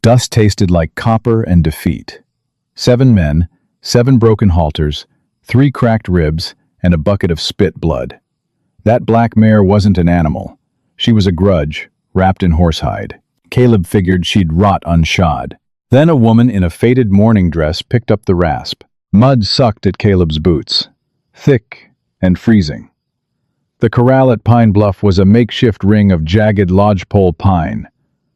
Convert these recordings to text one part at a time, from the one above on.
Dust tasted like copper and defeat. 7 men, 7 broken halters, 3 cracked ribs, and a bucket of spit blood. That black mare wasn't an animal. She was a grudge, wrapped in horsehide. Caleb figured she'd rot unshod. Then a woman in a faded mourning dress picked up the rasp. Mud sucked at Caleb's boots, thick and freezing. The corral at Pine Bluff was a makeshift ring of jagged lodgepole pine,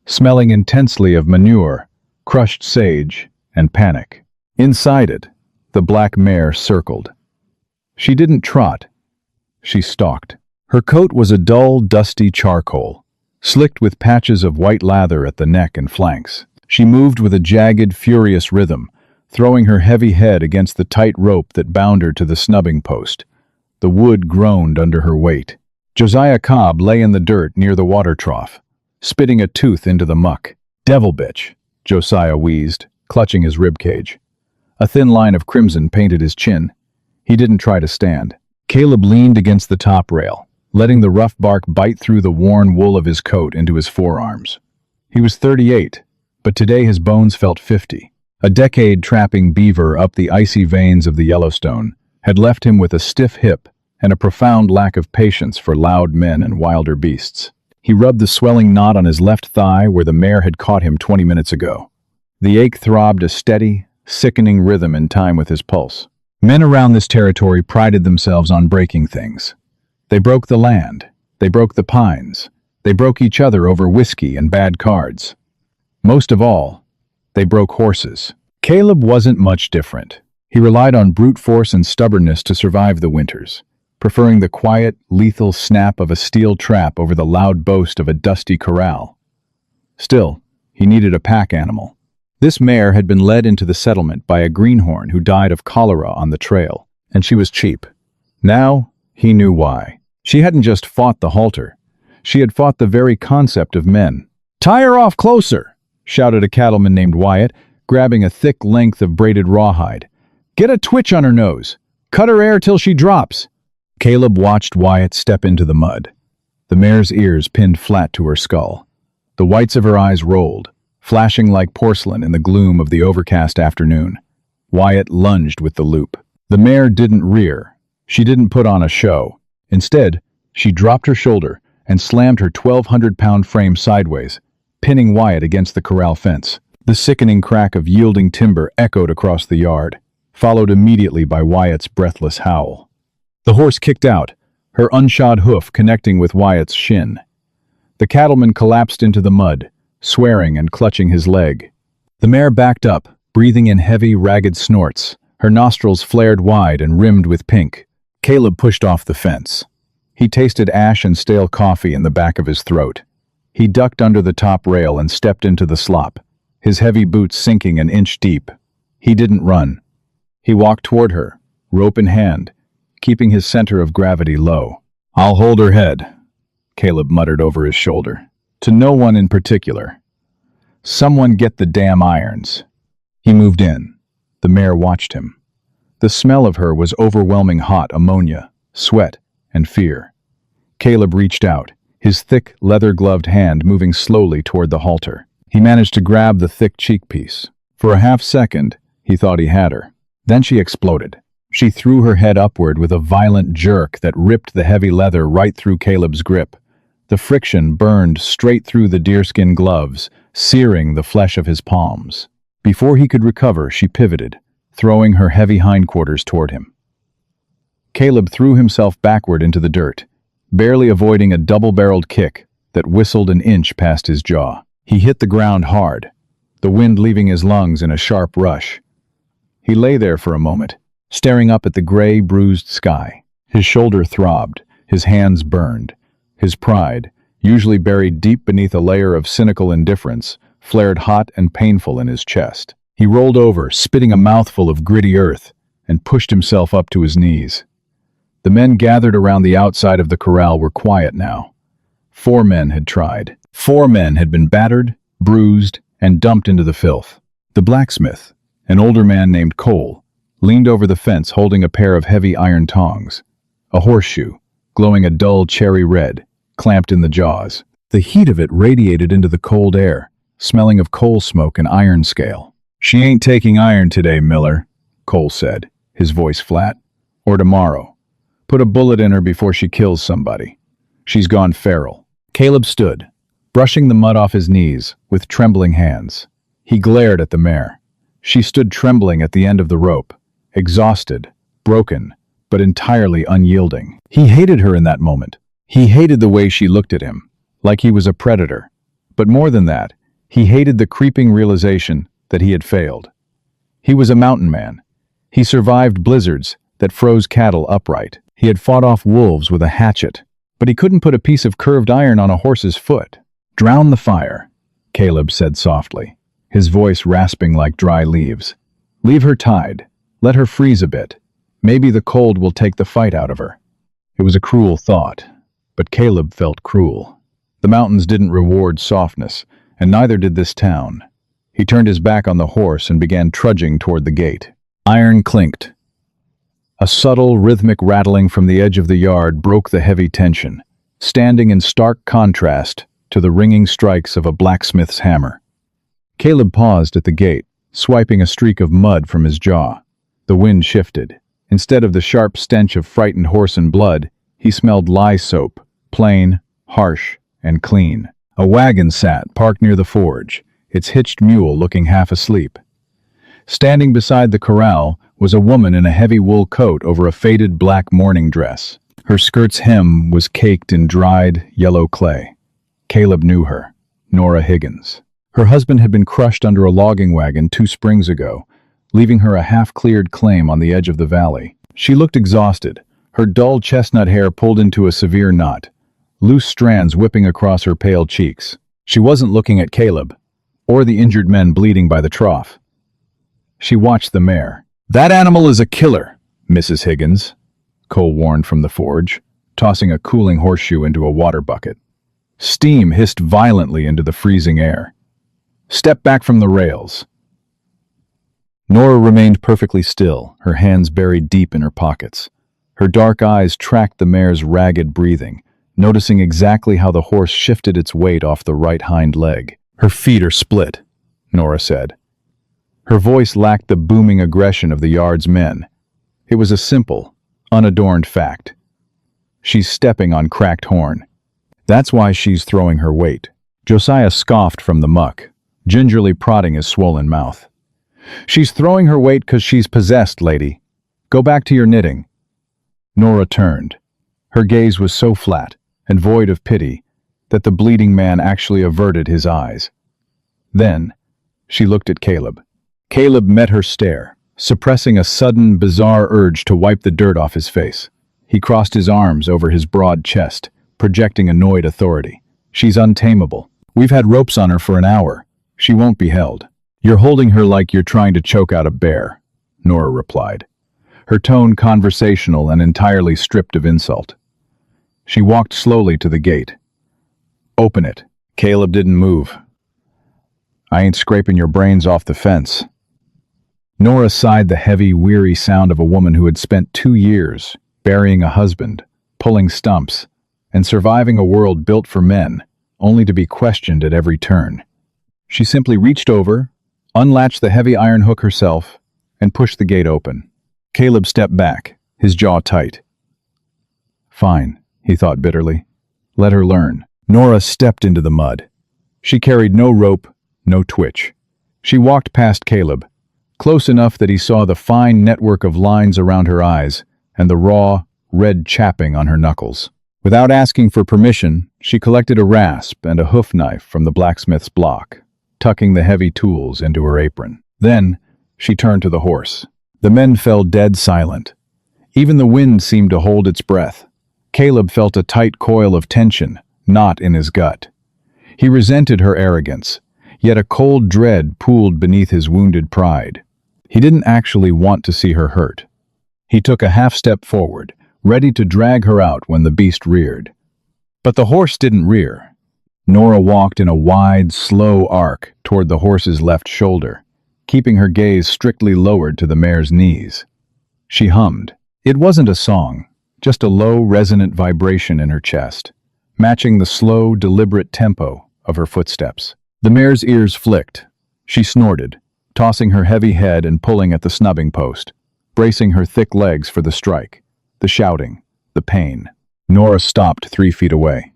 smelling intensely of manure, crushed sage, and panic. Inside it, the black mare circled. She didn't trot. She stalked. Her coat was a dull, dusty charcoal, slicked with patches of white lather at the neck and flanks. She moved with a jagged, furious rhythm, throwing her heavy head against the tight rope that bound her to the snubbing post. The wood groaned under her weight. Josiah Cobb lay in the dirt near the water trough, spitting a tooth into the muck. "Devil bitch," Josiah wheezed, clutching his ribcage. A thin line of crimson painted his chin. He didn't try to stand. Caleb leaned against the top rail, letting the rough bark bite through the worn wool of his coat into his forearms. He was 38, but today his bones felt 50. A decade trapping beaver up the icy veins of the Yellowstone had left him with a stiff hip and a profound lack of patience for loud men and wilder beasts. He rubbed the swelling knot on his left thigh where the mare had caught him 20 minutes ago. The ache throbbed a steady, sickening rhythm in time with his pulse. Men around this territory prided themselves on breaking things. They broke the land. They broke the pines. They broke each other over whiskey and bad cards. Most of all, they broke horses. Caleb wasn't much different. He relied on brute force and stubbornness to survive the winters, preferring the quiet, lethal snap of a steel trap over the loud boast of a dusty corral. Still, he needed a pack animal. This mare had been led into the settlement by a greenhorn who died of cholera on the trail, and she was cheap. Now, he knew why. She hadn't just fought the halter. She had fought the very concept of men. "Tie her off closer," shouted a cattleman named Wyatt, grabbing a thick length of braided rawhide. "Get a twitch on her nose. Cut her air till she drops." Caleb watched Wyatt step into the mud. The mare's ears pinned flat to her skull. The whites of her eyes rolled, flashing like porcelain in the gloom of the overcast afternoon. Wyatt lunged with the loop. The mare didn't rear. She didn't put on a show. Instead, she dropped her shoulder and slammed her 1,200-pound frame sideways, pinning Wyatt against the corral fence. The sickening crack of yielding timber echoed across the yard, followed immediately by Wyatt's breathless howl. The horse kicked out, her unshod hoof connecting with Wyatt's shin. The cattleman collapsed into the mud, swearing and clutching his leg. The mare backed up, breathing in heavy, ragged snorts, her nostrils flared wide and rimmed with pink. Caleb pushed off the fence. He tasted ash and stale coffee in the back of his throat. He ducked under the top rail and stepped into the slop, his heavy boots sinking an inch deep. He didn't run. He walked toward her, rope in hand, keeping his center of gravity low. "I'll hold her head," Caleb muttered over his shoulder. To no one in particular. "Someone get the damn irons." He moved in. The mare watched him. The smell of her was overwhelming hot ammonia, sweat, and fear. Caleb reached out, his thick, leather-gloved hand moving slowly toward the halter. He managed to grab the thick cheek piece. For a half-second, he thought he had her. Then she exploded. She threw her head upward with a violent jerk that ripped the heavy leather right through Caleb's grip. The friction burned straight through the deerskin gloves, searing the flesh of his palms. Before he could recover, she pivoted, throwing her heavy hindquarters toward him. Caleb threw himself backward into the dirt, barely avoiding a double-barreled kick that whistled an inch past his jaw. He hit the ground hard, the wind leaving his lungs in a sharp rush. He lay there for a moment, staring up at the gray, bruised sky. His shoulder throbbed, his hands burned. His pride, usually buried deep beneath a layer of cynical indifference, flared hot and painful in his chest. He rolled over, spitting a mouthful of gritty earth, and pushed himself up to his knees. The men gathered around the outside of the corral were quiet now. 4 men had tried. 4 men had been battered, bruised, and dumped into the filth. The blacksmith, an older man named Cole, leaned over the fence holding a pair of heavy iron tongs. A horseshoe, glowing a dull cherry red, clamped in the jaws. The heat of it radiated into the cold air, smelling of coal smoke and iron scale. "She ain't taking iron today, Miller," Cole said, his voice flat. "Or tomorrow. Put a bullet in her before she kills somebody. She's gone feral." Caleb stood, brushing the mud off his knees with trembling hands. He glared at the mare. She stood trembling at the end of the rope, exhausted, broken, but entirely unyielding. He hated her in that moment. He hated the way she looked at him, like he was a predator. But more than that, he hated the creeping realization that he had failed. He was a mountain man. He survived blizzards that froze cattle upright. He had fought off wolves with a hatchet, but he couldn't put a piece of curved iron on a horse's foot. "Drown the fire," Caleb said softly, his voice rasping like dry leaves. "Leave her tied. Let her freeze a bit. Maybe the cold will take the fight out of her." It was a cruel thought, but Caleb felt cruel. The mountains didn't reward softness, and neither did this town. He turned his back on the horse and began trudging toward the gate. Iron clinked. A subtle, rhythmic rattling from the edge of the yard broke the heavy tension, standing in stark contrast to the ringing strikes of a blacksmith's hammer. Caleb paused at the gate, swiping a streak of mud from his jaw. The wind shifted. Instead of the sharp stench of frightened horse and blood, he smelled lye soap, plain, harsh, and clean. A wagon sat parked near the forge, its hitched mule looking half asleep. Standing beside the corral was a woman in a heavy wool coat over a faded black mourning dress. Her skirt's hem was caked in dried, yellow clay. Caleb knew her, Nora Higgins. Her husband had been crushed under a logging wagon 2 springs ago, leaving her a half-cleared claim on the edge of the valley. She looked exhausted, her dull chestnut hair pulled into a severe knot, loose strands whipping across her pale cheeks. She wasn't looking at Caleb, or the injured men bleeding by the trough. She watched the mare. "That animal is a killer, Mrs. Higgins," Cole warned from the forge, tossing a cooling horseshoe into a water bucket. Steam hissed violently into the freezing air. "Step back from the rails." Nora remained perfectly still, her hands buried deep in her pockets. Her dark eyes tracked the mare's ragged breathing, noticing exactly how the horse shifted its weight off the right hind leg. "Her feet are split," Nora said. Her voice lacked the booming aggression of the yard's men. It was a simple, unadorned fact. "She's stepping on cracked horn. That's why she's throwing her weight." Josiah scoffed from the muck, gingerly prodding his swollen mouth. "She's throwing her weight 'cause she's possessed, lady. Go back to your knitting." Nora turned. Her gaze was so flat and void of pity that the bleeding man actually averted his eyes. Then, she looked at Caleb. Caleb met her stare, suppressing a sudden, bizarre urge to wipe the dirt off his face. He crossed his arms over his broad chest, projecting annoyed authority. "She's untamable. We've had ropes on her for an hour. She won't be held." "You're holding her like you're trying to choke out a bear," Nora replied, her tone conversational and entirely stripped of insult. She walked slowly to the gate. "Open it." Caleb didn't move. "I ain't scraping your brains off the fence." Nora sighed, the heavy, weary sound of a woman who had spent 2 years burying a husband, pulling stumps, and surviving a world built for men, only to be questioned at every turn. She simply reached over, unlatched the heavy iron hook herself, and pushed the gate open. Caleb stepped back, his jaw tight. "Fine," he thought bitterly. "Let her learn." Nora stepped into the mud. She carried no rope, no twitch. She walked past Caleb, close enough that he saw the fine network of lines around her eyes and the raw, red chapping on her knuckles. Without asking for permission, she collected a rasp and a hoof knife from the blacksmith's block, tucking the heavy tools into her apron. Then, she turned to the horse. The men fell dead silent. Even the wind seemed to hold its breath. Caleb felt a tight coil of tension, knot in his gut. He resented her arrogance, yet a cold dread pooled beneath his wounded pride. He didn't actually want to see her hurt. He took a half-step forward, ready to drag her out when the beast reared. But the horse didn't rear. Nora walked in a wide, slow arc toward the horse's left shoulder, keeping her gaze strictly lowered to the mare's knees. She hummed. It wasn't a song, just a low, resonant vibration in her chest, matching the slow, deliberate tempo of her footsteps. The mare's ears flicked. She snorted, tossing her heavy head and pulling at the snubbing post, bracing her thick legs for the strike, the shouting, the pain. Nora stopped 3 feet away.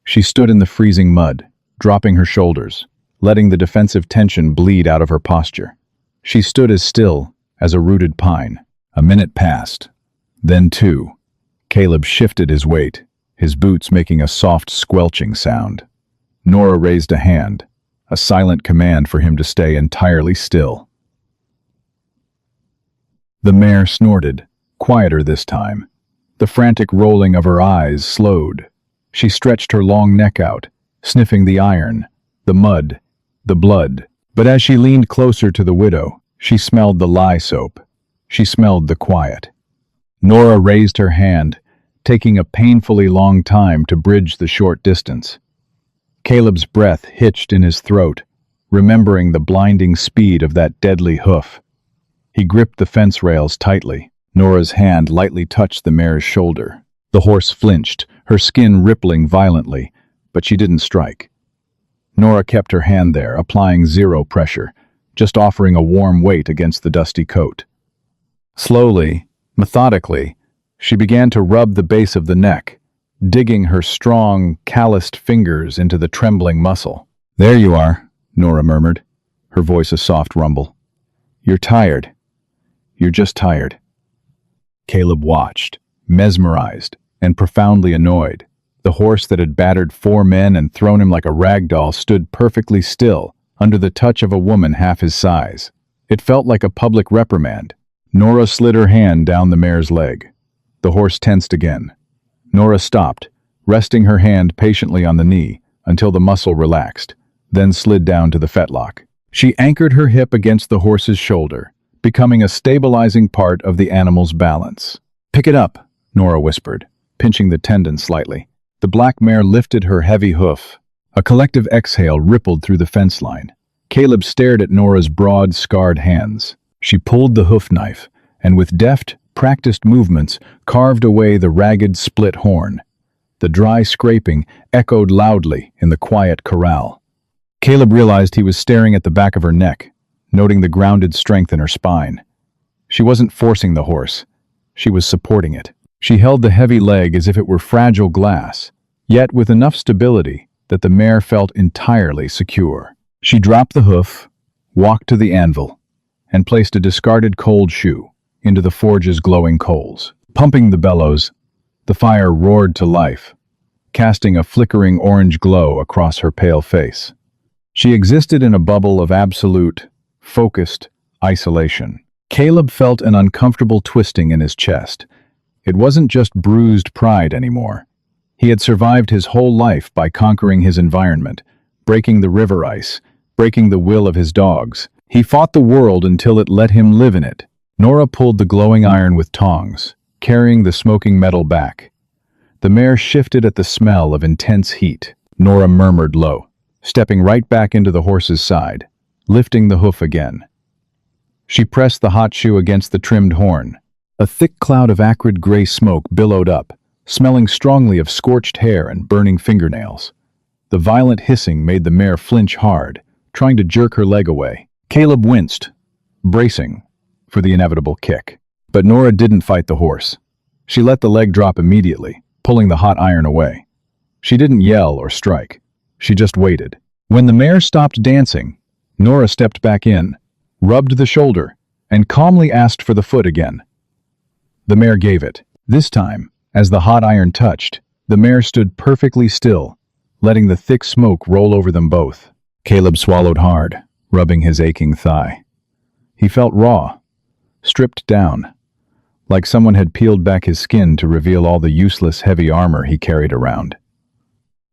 She stood in the freezing mud, dropping her shoulders, letting the defensive tension bleed out of her posture. She stood as still as a rooted pine. A minute passed. Then 2. Caleb shifted his weight, his boots making a soft squelching sound. Nora raised a hand, a silent command for him to stay entirely still. The mare snorted, quieter this time. The frantic rolling of her eyes slowed. She stretched her long neck out, sniffing the iron, the mud, the blood. But as she leaned closer to the widow, she smelled the lye soap. She smelled the quiet. Nora raised her hand, taking a painfully long time to bridge the short distance. Caleb's breath hitched in his throat, remembering the blinding speed of that deadly hoof. He gripped the fence rails tightly. Nora's hand lightly touched the mare's shoulder. The horse flinched, her skin rippling violently, but she didn't strike. Nora kept her hand there, applying zero pressure, just offering a warm weight against the dusty coat. Slowly, methodically, she began to rub the base of the neck, digging her strong, calloused fingers into the trembling muscle. "There you are," Nora murmured, her voice a soft rumble. "You're tired. You're just tired." Caleb watched, mesmerized, and profoundly annoyed. The horse that had battered 4 men and thrown him like a rag doll stood perfectly still, under the touch of a woman half his size. It felt like a public reprimand. Nora slid her hand down the mare's leg. The horse tensed again. Nora stopped, resting her hand patiently on the knee until the muscle relaxed, then slid down to the fetlock. She anchored her hip against the horse's shoulder, becoming a stabilizing part of the animal's balance. "Pick it up," Nora whispered, pinching the tendon slightly. The black mare lifted her heavy hoof. A collective exhale rippled through the fence line. Caleb stared at Nora's broad, scarred hands. She pulled the hoof knife, and with deft, practiced movements, carved away the ragged split horn. The dry scraping echoed loudly in the quiet corral. Caleb realized he was staring at the back of her neck, noting the grounded strength in her spine. She wasn't forcing the horse. She was supporting it. She held the heavy leg as if it were fragile glass, yet with enough stability that the mare felt entirely secure. She dropped the hoof, walked to the anvil, and placed a discarded cold shoe into the forge's glowing coals. Pumping the bellows, the fire roared to life, casting a flickering orange glow across her pale face. She existed in a bubble of absolute, focused isolation. Caleb felt an uncomfortable twisting in his chest. It wasn't just bruised pride anymore. He had survived his whole life by conquering his environment, breaking the river ice, breaking the will of his dogs. He fought the world until it let him live in it. Nora pulled the glowing iron with tongs, carrying the smoking metal back. The mare shifted at the smell of intense heat. Nora murmured low, stepping right back into the horse's side, lifting the hoof again. She pressed the hot shoe against the trimmed horn. A thick cloud of acrid gray smoke billowed up, smelling strongly of scorched hair and burning fingernails. The violent hissing made the mare flinch hard, trying to jerk her leg away. Caleb winced, bracing for the inevitable kick. But Nora didn't fight the horse. She let the leg drop immediately, pulling the hot iron away. She didn't yell or strike. She just waited. When the mare stopped dancing, Nora stepped back in, rubbed the shoulder, and calmly asked for the foot again. The mare gave it. This time, as the hot iron touched, the mare stood perfectly still, letting the thick smoke roll over them both. Caleb swallowed hard, rubbing his aching thigh. He felt raw, stripped down, like someone had peeled back his skin to reveal all the useless heavy armor he carried around.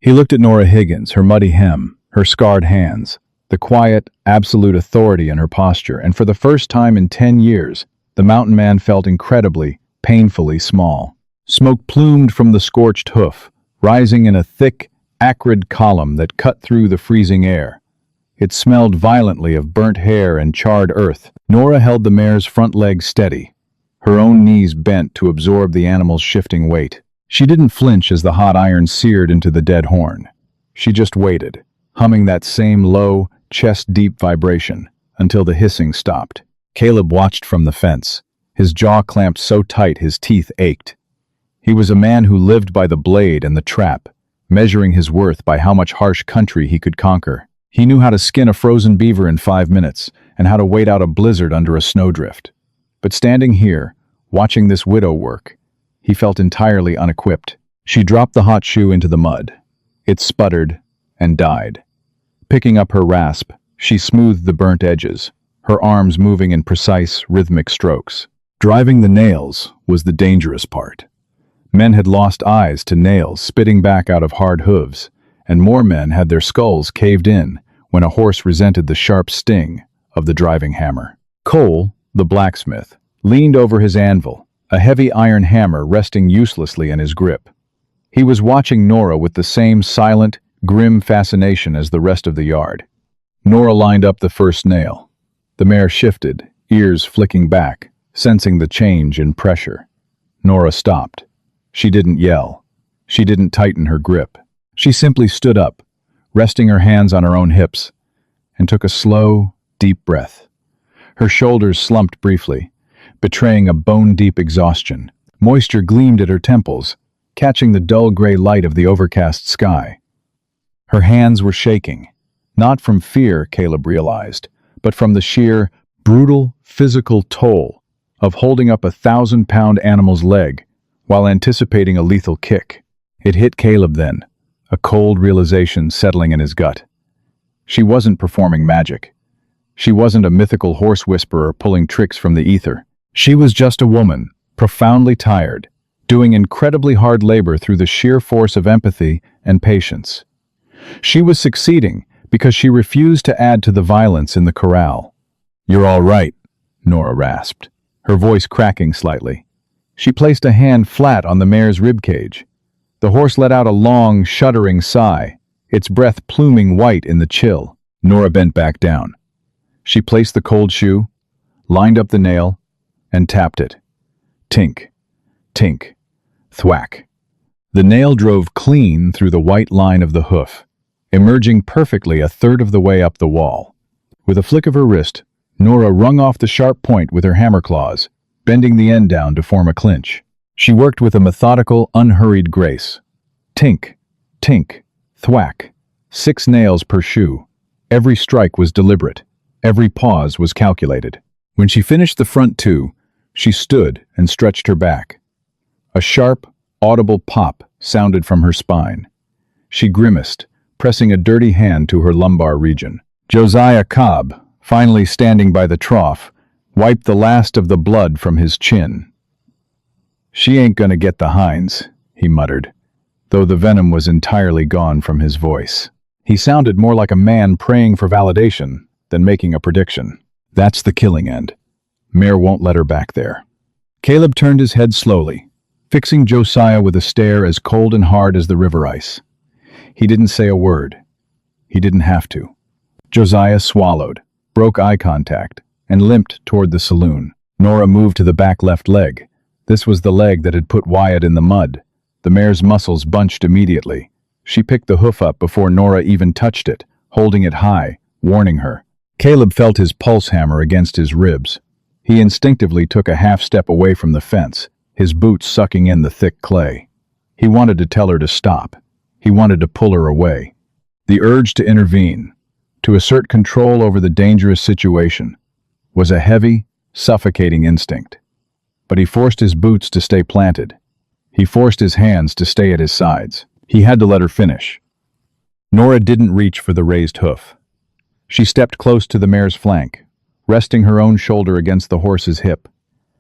He looked at Nora Higgins, her muddy hem, her scarred hands, the quiet, absolute authority in her posture, and for the first time in 10 years, the mountain man felt incredibly, painfully small. Smoke plumed from the scorched hoof, rising in a thick, acrid column that cut through the freezing air. It smelled violently of burnt hair and charred earth. Nora held the mare's front leg steady, her own knees bent to absorb the animal's shifting weight. She didn't flinch as the hot iron seared into the dead horn. She just waited, humming that same low, chest-deep vibration, until the hissing stopped. Caleb watched from the fence, his jaw clamped so tight his teeth ached. He was a man who lived by the blade and the trap, measuring his worth by how much harsh country he could conquer. He knew how to skin a frozen beaver in 5 minutes, and how to wait out a blizzard under a snowdrift. But standing here, watching this widow work, he felt entirely unequipped. She dropped the hot shoe into the mud. It sputtered and died. Picking up her rasp, she smoothed the burnt edges, her arms moving in precise, rhythmic strokes. Driving the nails was the dangerous part. Men had lost eyes to nails spitting back out of hard hooves, and more men had their skulls caved in when a horse resented the sharp sting of the driving hammer. Cole, the blacksmith, leaned over his anvil, a heavy iron hammer resting uselessly in his grip. He was watching Nora with the same silent, grim fascination as the rest of the yard. Nora lined up the first nail. The mare shifted, ears flicking back, sensing the change in pressure. Nora stopped. She didn't yell. She didn't tighten her grip. She simply stood up, resting her hands on her own hips, and took a slow, deep breath. Her shoulders slumped briefly, betraying a bone-deep exhaustion. Moisture gleamed at her temples, catching the dull gray light of the overcast sky. Her hands were shaking, not from fear, Caleb realized, but from the sheer, brutal, physical toll of holding up a 1,000-pound animal's leg while anticipating a lethal kick. It hit Caleb then, a cold realization settling in his gut. She wasn't performing magic. She wasn't a mythical horse whisperer pulling tricks from the ether. She was just a woman, profoundly tired, doing incredibly hard labor through the sheer force of empathy and patience. She was succeeding because she refused to add to the violence in the corral. "You're all right," Nora rasped, her voice cracking slightly. She placed a hand flat on the mare's ribcage. The horse let out a long, shuddering sigh, its breath pluming white in the chill. Nora bent back down. She placed the cold shoe, lined up the nail, and tapped it. Tink, tink, thwack. The nail drove clean through the white line of the hoof, emerging perfectly a third of the way up the wall. With a flick of her wrist, Nora wrung off the sharp point with her hammer claws, bending the end down to form a clinch. She worked with a methodical, unhurried grace. Tink, tink, thwack. 6 nails per shoe. Every strike was deliberate. Every pause was calculated. When she finished the front 2, she stood and stretched her back. A sharp, audible pop sounded from her spine. She grimaced, pressing a dirty hand to her lumbar region. Josiah Cobb, finally standing by the trough, wiped the last of the blood from his chin. "She ain't gonna get the hinds," he muttered, though the venom was entirely gone from his voice. He sounded more like a man praying for validation than making a prediction. "That's the killing end. Mare won't let her back there." Caleb turned his head slowly, fixing Josiah with a stare as cold and hard as the river ice. He didn't say a word. He didn't have to. Josiah swallowed, broke eye contact, and limped toward the saloon. Nora moved to the back left leg. This was the leg that had put Wyatt in the mud. The mare's muscles bunched immediately. She picked the hoof up before Nora even touched it, holding it high, warning her. Caleb felt his pulse hammer against his ribs. He instinctively took a half step away from the fence, his boots sucking in the thick clay. He wanted to tell her to stop. He wanted to pull her away. The urge to intervene, to assert control over the dangerous situation, was a heavy, suffocating instinct. But he forced his boots to stay planted. He forced his hands to stay at his sides. He had to let her finish. Nora didn't reach for the raised hoof. She stepped close to the mare's flank, resting her own shoulder against the horse's hip.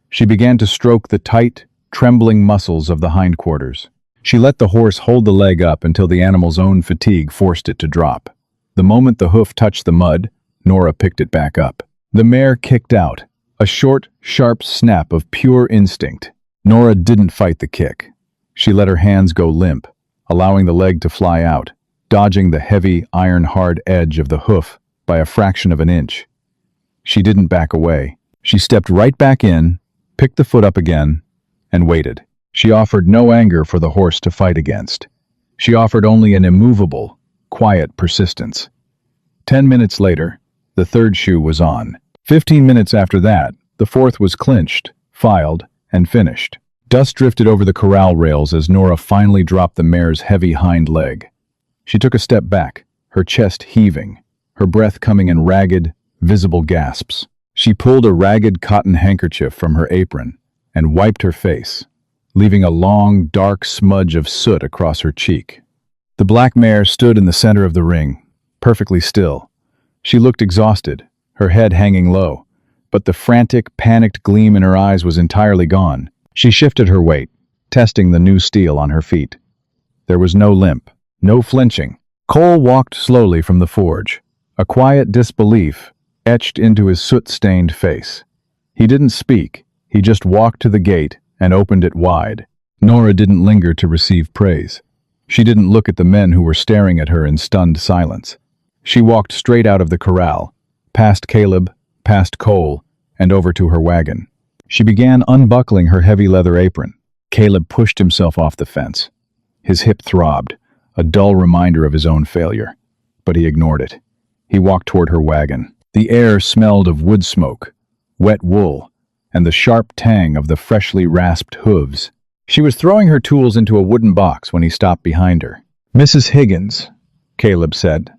She began to stroke the tight, trembling muscles of the hindquarters. She let the horse hold the leg up until the animal's own fatigue forced it to drop. The moment the hoof touched the mud, Nora picked it back up. The mare kicked out, a short, sharp snap of pure instinct. Nora didn't fight the kick. She let her hands go limp, allowing the leg to fly out, dodging the heavy, iron-hard edge of the hoof by a fraction of an inch. She didn't back away. She stepped right back in, picked the foot up again, and waited. She offered no anger for the horse to fight against. She offered only an immovable, quiet persistence. 10 minutes later, the third shoe was on. 15 minutes after that, the fourth was clinched, filed, and finished. Dust drifted over the corral rails as Nora finally dropped the mare's heavy hind leg. She took a step back, her chest heaving, her breath coming in ragged, visible gasps. She pulled a ragged cotton handkerchief from her apron and wiped her face, leaving a long, dark smudge of soot across her cheek. The black mare stood in the center of the ring, perfectly still. She looked exhausted, her head hanging low, but the frantic, panicked gleam in her eyes was entirely gone. She shifted her weight, testing the new steel on her feet. There was no limp, no flinching. Cole walked slowly from the forge, a quiet disbelief etched into his soot-stained face. He didn't speak, he just walked to the gate and opened it wide. Nora didn't linger to receive praise. She didn't look at the men who were staring at her in stunned silence. She walked straight out of the corral, past Caleb, past Cole, and over to her wagon. She began unbuckling her heavy leather apron. Caleb pushed himself off the fence. His hip throbbed, a dull reminder of his own failure. But he ignored it. He walked toward her wagon. The air smelled of wood smoke, wet wool, and the sharp tang of the freshly rasped hooves. She was throwing her tools into a wooden box when he stopped behind her. "Mrs. Higgins," Caleb said.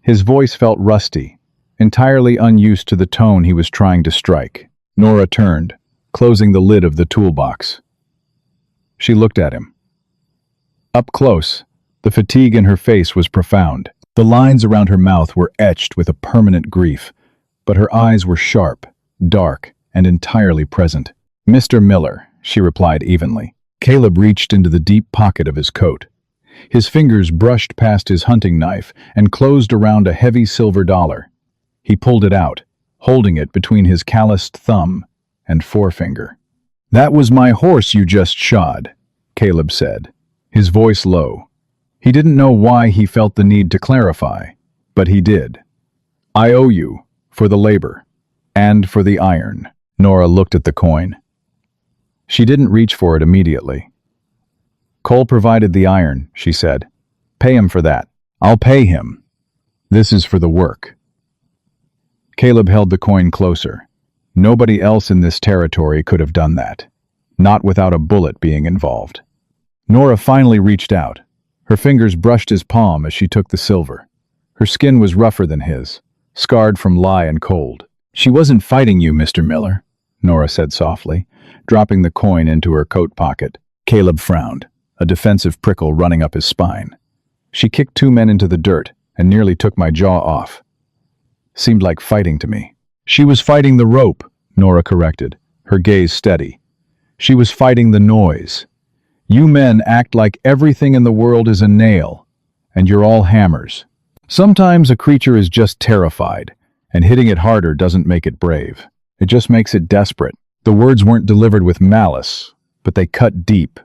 His voice felt rusty, entirely unused to the tone he was trying to strike. Nora turned, closing the lid of the toolbox. She looked at him. Up close, the fatigue in her face was profound. The lines around her mouth were etched with a permanent grief, but her eyes were sharp, dark, and entirely present. "Mr. Miller," she replied evenly. Caleb reached into the deep pocket of his coat. His fingers brushed past his hunting knife and closed around a heavy silver dollar. He pulled it out, holding it between his calloused thumb and forefinger. "That was my horse you just shod," Caleb said, his voice low. He didn't know why he felt the need to clarify, but he did. "I owe you, for the labor, and for the iron." Nora looked at the coin. She didn't reach for it immediately. "Cole provided the iron," she said. "Pay him for that." "I'll pay him. This is for the work." Caleb held the coin closer. Nobody else in this territory could have done that, not without a bullet being involved. Nora finally reached out. Her fingers brushed his palm as she took the silver. Her skin was rougher than his, scarred from lie and cold. "She wasn't fighting you, Mr. Miller," Nora said softly, dropping the coin into her coat pocket. Caleb frowned, a defensive prickle running up his spine. "She kicked two men into the dirt and nearly took my jaw off. Seemed like fighting to me." "She was fighting the rope," Nora corrected, her gaze steady. "She was fighting the noise. You men act like everything in the world is a nail, and you're all hammers. Sometimes a creature is just terrified, and hitting it harder doesn't make it brave. It just makes it desperate." The words weren't delivered with malice, but they cut deep.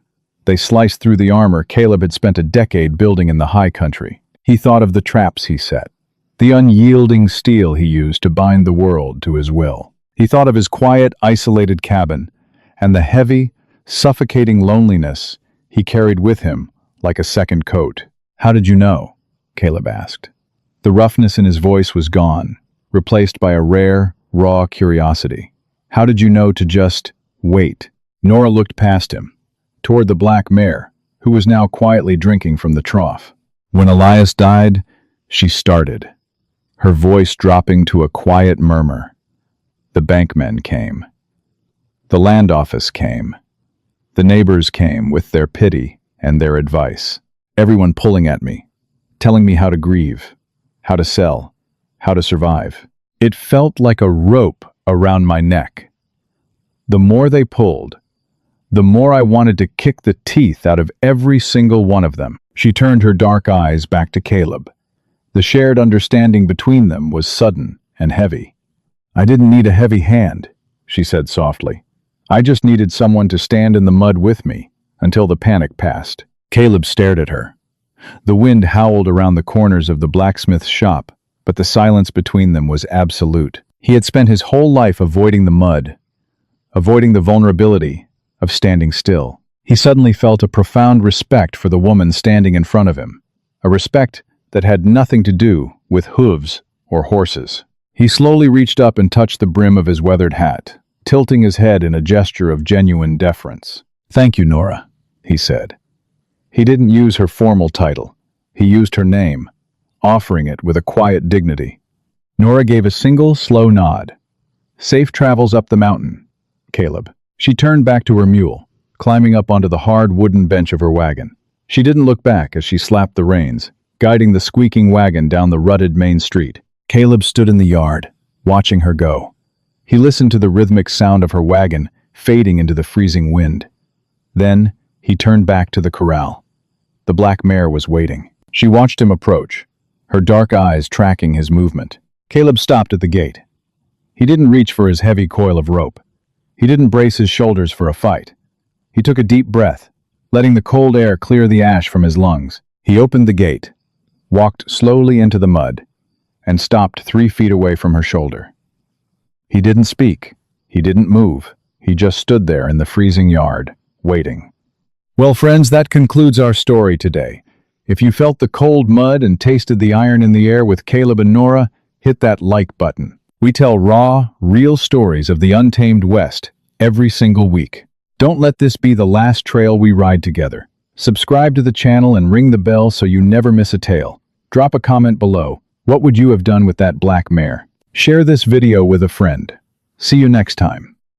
They sliced through the armor Caleb had spent a decade building in the high country. He thought of the traps he set, the unyielding steel he used to bind the world to his will. He thought of his quiet, isolated cabin, and the heavy, suffocating loneliness he carried with him like a second coat. "How did you know?" Caleb asked. The roughness in his voice was gone, replaced by a rare, raw curiosity. "How did you know to just wait?" Nora looked past him, toward the black mare, who was now quietly drinking from the trough. "When Elias died, she started," her voice dropping to a quiet murmur. "The bankmen came. The land office came. The neighbors came with their pity and their advice. Everyone pulling at me, telling me how to grieve, how to sell, how to survive. It felt like a rope around my neck. The more they pulled, the more I wanted to kick the teeth out of every single one of them." She turned her dark eyes back to Caleb. The shared understanding between them was sudden and heavy. "I didn't need a heavy hand," she said softly. "I just needed someone to stand in the mud with me until the panic passed." Caleb stared at her. The wind howled around the corners of the blacksmith's shop, but the silence between them was absolute. He had spent his whole life avoiding the mud, avoiding the vulnerability of standing still. He suddenly felt a profound respect for the woman standing in front of him, a respect that had nothing to do with hooves or horses. He slowly reached up and touched the brim of his weathered hat, tilting his head in a gesture of genuine deference. "Thank you, Nora," he said. He didn't use her formal title. He used her name, offering it with a quiet dignity. Nora gave a single, slow nod. "Safe travels up the mountain, Caleb." She turned back to her mule, climbing up onto the hard wooden bench of her wagon. She didn't look back as she slapped the reins, guiding the squeaking wagon down the rutted main street. Caleb stood in the yard, watching her go. He listened to the rhythmic sound of her wagon fading into the freezing wind. Then, he turned back to the corral. The black mare was waiting. She watched him approach, her dark eyes tracking his movement. Caleb stopped at the gate. He didn't reach for his heavy coil of rope. He didn't brace his shoulders for a fight. He took a deep breath, letting the cold air clear the ash from his lungs. He opened the gate, walked slowly into the mud, and stopped 3 feet away from her shoulder. He didn't speak. He didn't move. He just stood there in the freezing yard, waiting. Well, friends, that concludes our story today. If you felt the cold mud and tasted the iron in the air with Caleb and Nora, hit that like button. We tell raw, real stories of the untamed West every single week. Don't let this be the last trail we ride together. Subscribe to the channel and ring the bell so you never miss a tale. Drop a comment below. What would you have done with that black mare? Share this video with a friend. See you next time.